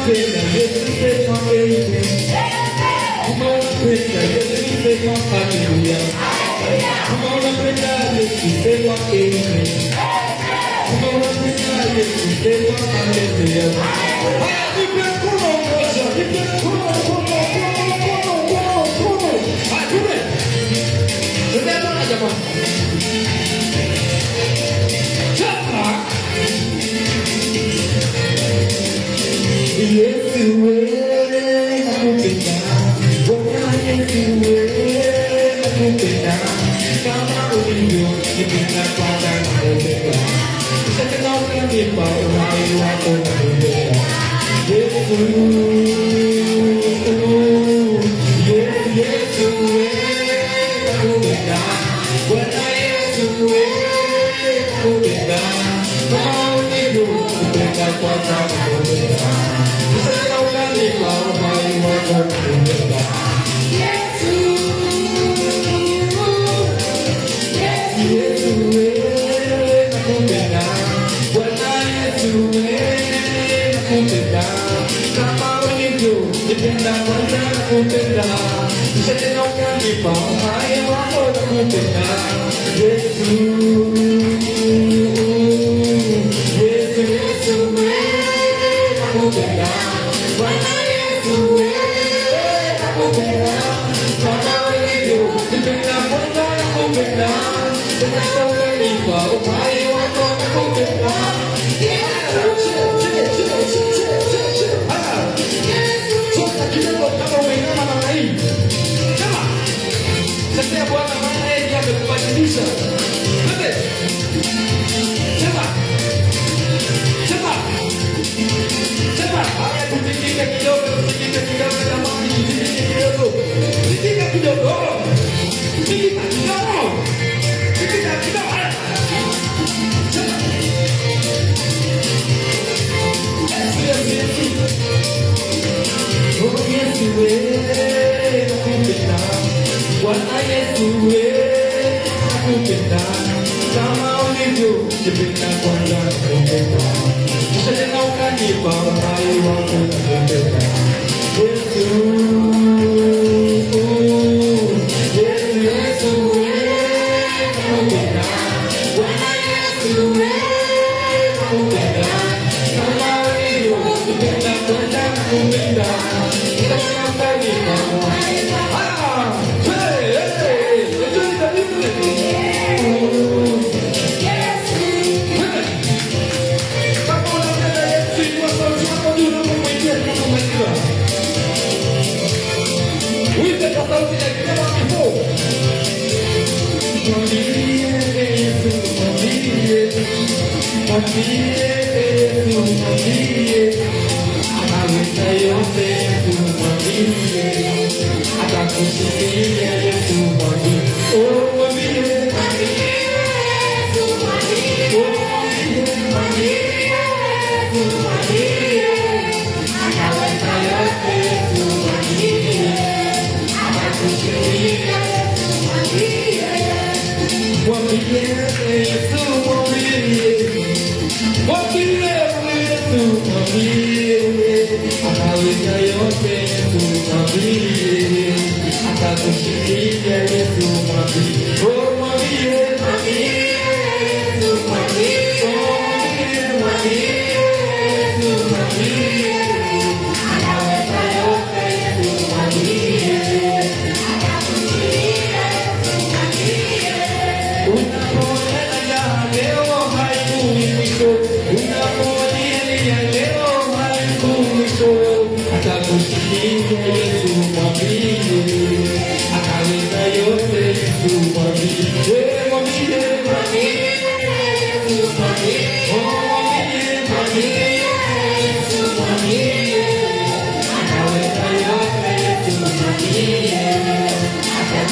pena, Yesu sema amen. Kama unapenda Yesu sema hallelujah. Kama unapenda Yesu sema amen. Kama unapenda Yesu sema hallelujah. Haya, nipe mkono mmoja, nipe mkono. Haya, tume. Tunaenda na jamaa. Chapa. Yesu wewe nakupenda, Bwana Yesu wewe nakupenda, kama ulivyo nipenda kwanza nakupenda, sasa nakunipa uhai wako nakupenda. Yesu, Yesu wewe nakupenda, Bwana Yesu wewe nakupenda, kama ulivyo nipenda kwanza nakupenda. Bwana Yesu wewe nakupenda, kama ulivyo nipenda kwanza nakupenda, kisha tena ukanipa uhai wako nakupenda. Yesu, Yesu wewe nakupenda, Bwana Yesu wewe nakupenda, kama ulivyo nipenda kwanza nakupenda, kisha tena ukanipa uhai wako.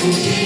Thank you.